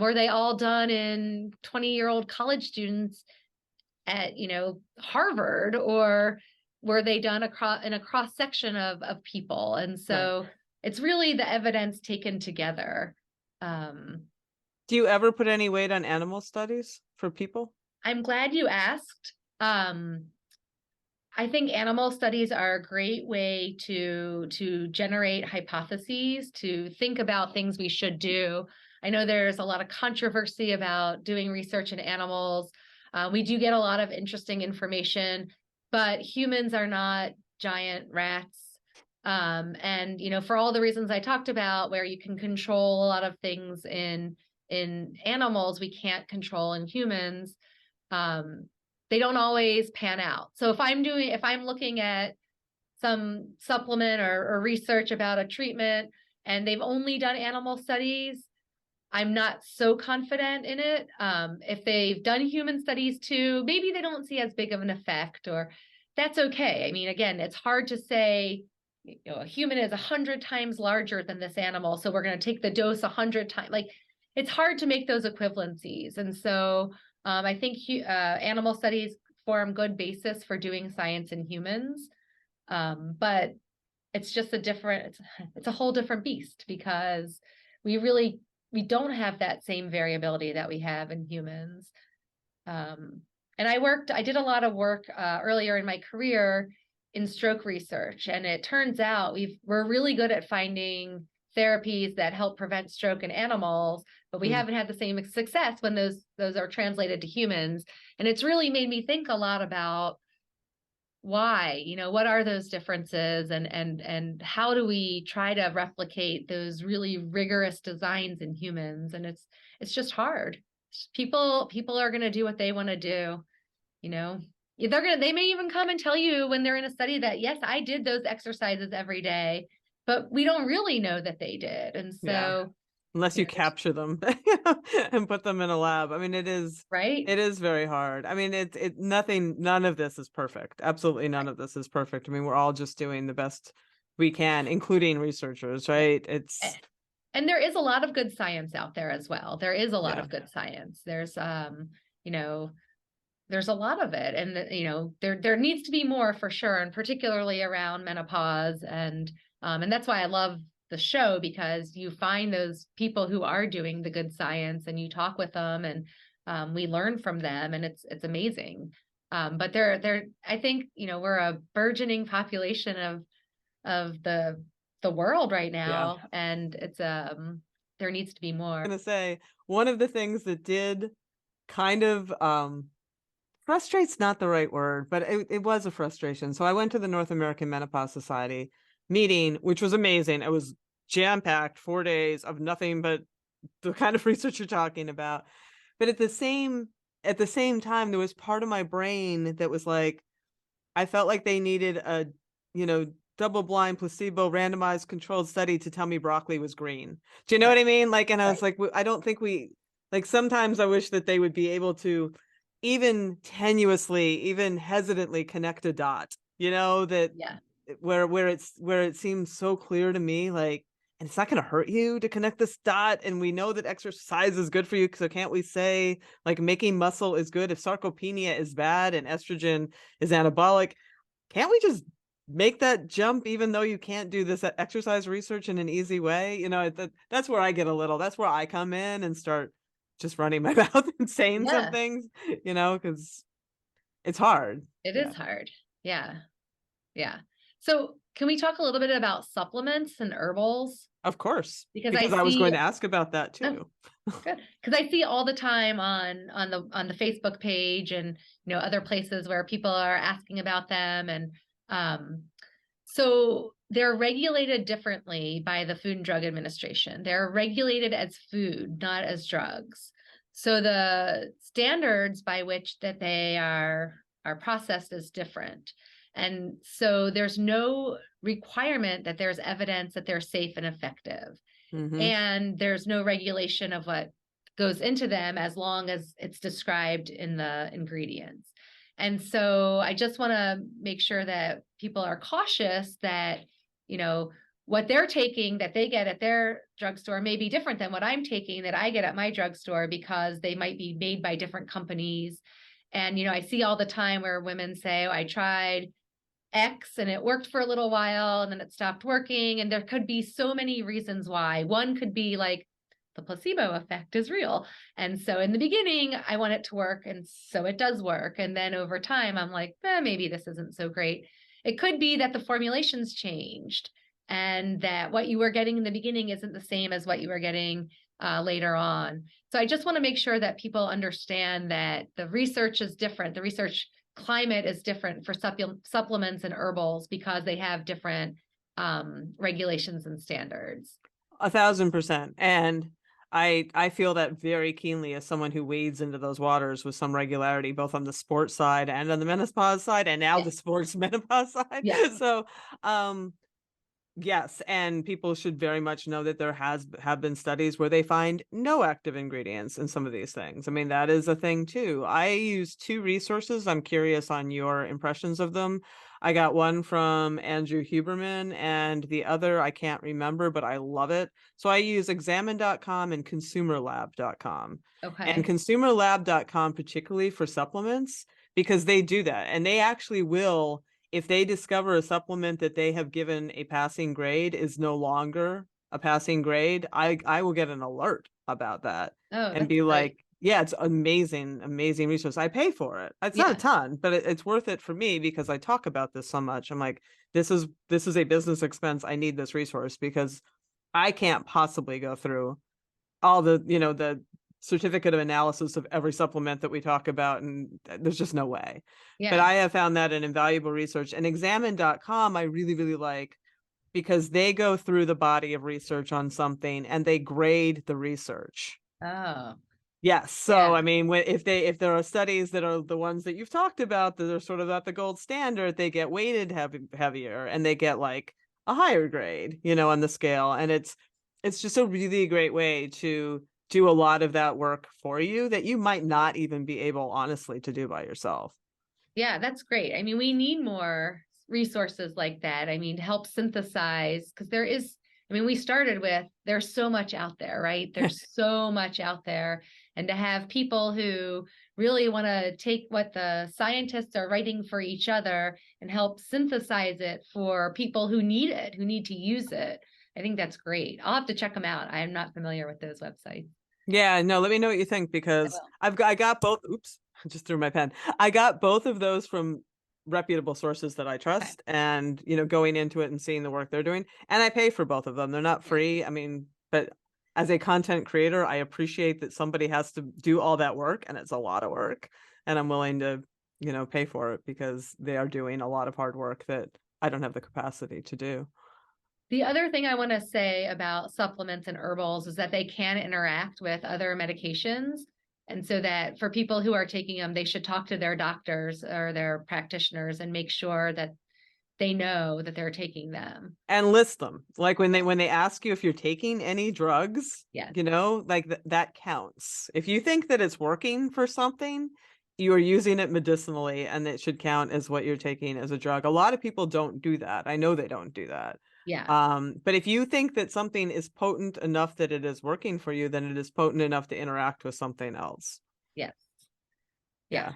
Were they all done in 20-year-old college students at Harvard, or were they done in a cross section of people? And Right. so it's really the evidence taken together. Um, Do you ever put any weight on animal studies for people? I'm glad you asked. Um, I think animal studies are a great way to generate hypotheses, to think about things we should do. I know there's a lot of controversy about doing research in animals. We do get a lot of interesting information, but humans are not giant rats. And for all the reasons I talked about, where you can control a lot of things in animals, we can't control in humans. Um, they don't always pan out. So if I'm looking at some supplement or research about a treatment and they've only done animal studies, I'm not so confident in it. If they've done human studies too, maybe they don't see as big of an effect, or that's okay. I mean, again, it's hard to say, a human is 100 times larger than this animal, so we're going to take the dose 100 times. Like, it's hard to make those equivalencies. And so I think animal studies form good basis for doing science in humans. But it's just it's a whole different beast, because we don't have that same variability that we have in humans. And I did a lot of work earlier in my career in stroke research, and it turns out we're really good at finding therapies that help prevent stroke in animals, but we haven't had the same success when those are translated to humans. And it's really made me think a lot about why, what are those differences, and how do we try to replicate those really rigorous designs in humans? And it's just hard. People are going to do what they want to do, you know. They may even come and tell you when they're in a study that, yes, I did those exercises every day, but we don't really know that they did. And Yeah. so, Unless you capture them and put them in a lab. I mean, right. it is very hard. I mean, none of this is perfect. Absolutely none of this is perfect. I mean, we're all just doing the best we can, including researchers, Yeah. right? It's And there is a lot of good science out there as well. There is a lot yeah. of good science. You know, there's a lot of it. And, there needs to be more for sure. And particularly around menopause. And that's why I love the show, because you find those people who are doing the good science and you talk with them, and we learn from them, and it's amazing. But I think, we're a burgeoning population of the world right Yeah. now. And there needs to be more. Gonna say one of the things that did kind of frustrate's not the right word, but it was a frustration. So I went to the North American Menopause Society meeting, which was amazing. It was jam-packed 4 days of nothing but the kind of research you're talking about. But at the same time, there was part of my brain that was like, I felt like they needed a, double blind placebo randomized controlled study to tell me broccoli was green. Do you know what Right. I mean? Like, and I was Right. like, I don't think like, sometimes I wish that they would be able to even tenuously, even hesitantly connect a dot, that Yeah. where it seems so clear to me, like, and it's not going to hurt you to connect this dot. And we know that exercise is good for you. So can't we say, like, making muscle is good if sarcopenia is bad and estrogen is anabolic? Can't we just make that jump, even though you can't do this exercise research in an easy way? That's where I get that's where I come in and start just running my mouth and saying some Yeah. things, because it's hard. It Yeah, is hard. Yeah. Yeah. So can we talk a little bit about supplements and herbals? of course, Because I because I was see, going to ask about that oh, too. good. Because I see all the time on the Facebook page, and other places where people are asking about them. And um, so they're regulated differently by the Food and Drug Administration. They're regulated as food, not as drugs. So the standards by which that they are processed is different. And so there's no requirement that there's evidence that they're safe and effective. Hmm. And there's no regulation of what goes into them as long as it's described in the ingredients. And so I just want to make sure that people are cautious that, what they're taking that they get at their drugstore may be different than what I'm taking that I get at my drugstore, because they might be made by different companies. And, I see all the time where women say, oh, I tried X and it worked for a little while and then it stopped working. And there could be so many reasons why. One could be like the placebo effect is real. And so in the beginning, I want it to work. And so it does work. And then over time, I'm like, maybe this isn't so great. It could be that the formulation's changed and that what you were getting in the beginning isn't the same as what you were getting later on. So I just want to make sure that people understand that the research is different. The research climate is different for supplements and herbals because they have different regulations and standards. 1,000%. And I feel that very keenly as someone who wades into those waters with some regularity, both on the sports side and on the menopause side, and now Yeah. the sports menopause side. Yeah. So, yes, and people should very much know that there have been studies where they find no active ingredients in some of these things. I mean, that is a thing too. I use two resources. I'm curious on your impressions of them. I got one from Andrew Huberman and the other I can't remember, but I love it. So I use examine.com and consumerlab.com. And Okay. consumerlab.com particularly for supplements because they do that and they actually will, if they discover a supplement that they have given a passing grade is no longer a passing grade, I will get an alert about that Oh, and that's be great. like, yeah, it's amazing, amazing resource. I pay for it. It's not a Yeah. ton, but it's worth it for me because I talk about this so much. I'm like, this is a business expense. I need this resource because I can't possibly go through all the, the certificate of analysis of every supplement that we talk about, and there's just no way. But Yeah. I have found that an invaluable research. And examine.com I really, really like because they go through the body of research on something and they grade the research. Oh, Yes. So, yeah. I mean, if there are studies that are the ones that you've talked about that are sort of at the gold standard, they get weighted heavier and they get like a higher grade, on the scale. And it's just a really great way to do a lot of that work for you that you might not even be able, honestly, to do by yourself. Yeah, that's great. I mean, we need more resources like that. I mean, to help synthesize, because we started with there's so much out there, right? There's so much out there. And to have people who really want to take what the scientists are writing for each other and help synthesize it for people who need it, who need to use it. I think that's great. I'll have to check them out. I am not familiar with those websites. Yeah, no, let me know what you think I because will. I got both. Oops, I just threw my pen. I got both of those from reputable sources that I Okay. trust and, going into it and seeing the work they're doing. And I pay for both of them. They're not Yeah. free. I mean, but as a content creator, I appreciate that somebody has to do all that work and it's a lot of work. And I'm willing to, pay for it because they are doing a lot of hard work that I don't have the capacity to do. The other thing I want to say about supplements and herbals is that they can interact with other medications. And so that for people who are taking them, they should talk to their doctors or their practitioners and make sure that they know that they're taking them. And list them. Like when Yeah. they ask you if you're taking any drugs, Yes. like that counts. If you think that it's working for something, you are using it medicinally and it should count as what you're taking as a drug. A lot of people don't do that. I know they don't do that. Yeah. But if you think that something is potent enough that it is working for you, then it is potent enough to interact with something else. Yes. Yeah. Yeah.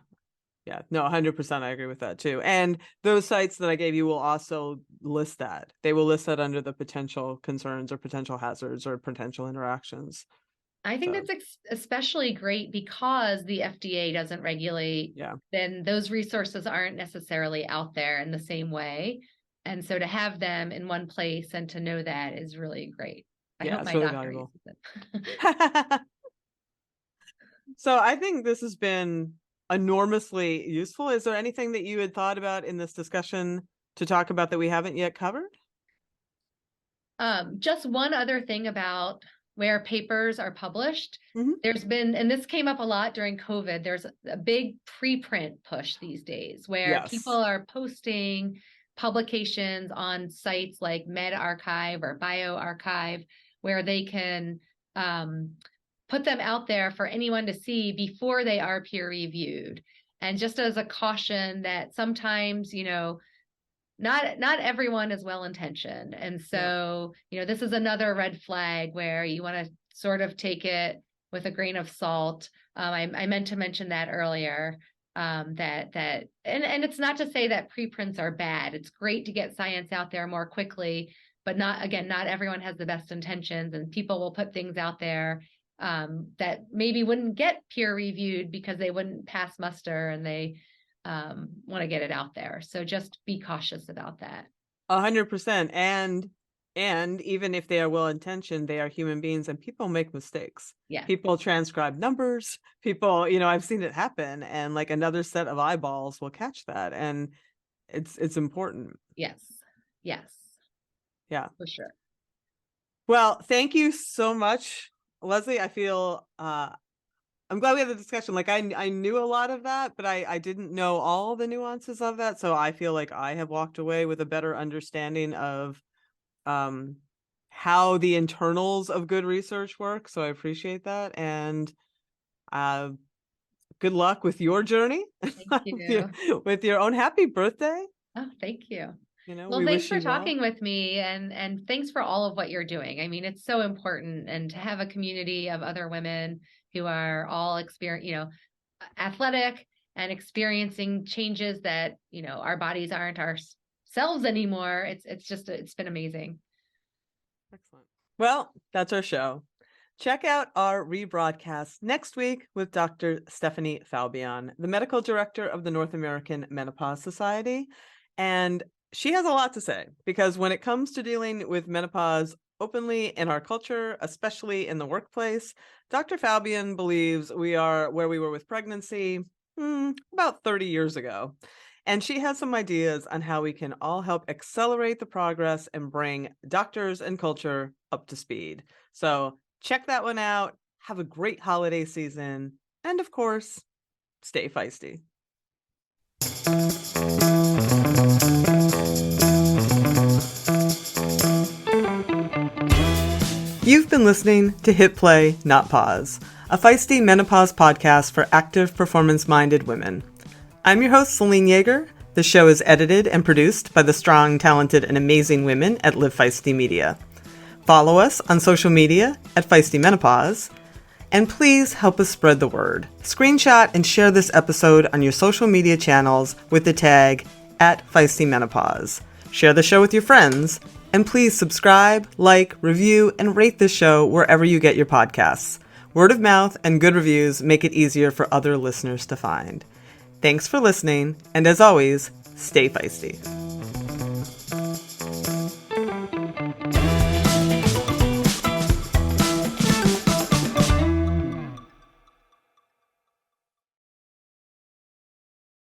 Yeah, no, 100% I agree with that too. And those sites that I gave you will also list that. They will list that under the potential concerns or potential hazards or potential interactions. I think So, that's especially great because the FDA doesn't regulate, yeah. then those resources aren't necessarily out there in the same way. And so to have them in one place and to know that is really great. I Yeah, hope it's my really doctor valuable. uses it. So, I think this has been enormously useful. Is there anything that you had thought about in this discussion to talk about that we haven't yet covered? Just one other thing about where papers are published. Hmm. There's been, and this came up a lot during COVID, there's a big preprint push these days where people Yes. are posting publications on sites like medRxiv or bioRxiv where they can put them out there for anyone to see before they are peer reviewed. And just as a caution that sometimes, not everyone is well intentioned. And Yep. so, this is another red flag where you want to sort of take it with a grain of salt. I meant to mention that earlier. And it's not to say that preprints are bad. It's great to get science out there more quickly, but not everyone has the best intentions, and people will put things out there that maybe wouldn't get peer reviewed because they wouldn't pass muster, and they want to get it out there. So just be cautious about that. 100%. And even if they are well intentioned, they are human beings and people make mistakes. Yeah. People transcribe numbers. People, I've seen it happen, and like another set of eyeballs will catch that. And it's important. Yes. Yes. Yeah. For sure. Well, thank you so much, Leslie. I feel I'm glad we had the discussion. Like I knew a lot of that, but I didn't know all the nuances of that. So I feel like I have walked away with a better understanding of how the internals of good research work. So I appreciate that. And good luck with your journey. Thank you. with your own happy birthday. Oh, thank you. Well, We thanks wish for you well. talking with me, and thanks for all of what you're doing. I mean, it's so important, and to have a community of other women who are all athletic and experiencing changes that, our bodies aren't ourselves anymore. It's been amazing. Excellent. Well, that's our show. Check out our rebroadcast next week with Dr. Stephanie Falbion, the medical director of the North American Menopause Society. And she has a lot to say, because when it comes to dealing with menopause openly in our culture, especially in the workplace, Dr. Falbion believes we are where we were with pregnancy about 30 years ago. And she has some ideas on how we can all help accelerate the progress and bring doctors and culture up to speed. So check that one out. Have a great holiday season. And of course, stay feisty. You've been listening to Hit Play, Not Pause, a feisty menopause podcast for active, performance-minded women. I'm your host, Celine Yeager. The show is edited and produced by the strong, talented, and amazing women at Live Feisty Media. Follow us on social media at Feisty Menopause. And please help us spread the word. Screenshot and share this episode on your social media channels with the tag @FeistyMenopause. Share the show with your friends. And please subscribe, like, review, and rate this show wherever you get your podcasts. Word of mouth and good reviews make it easier for other listeners to find. Thanks for listening, and as always, stay feisty.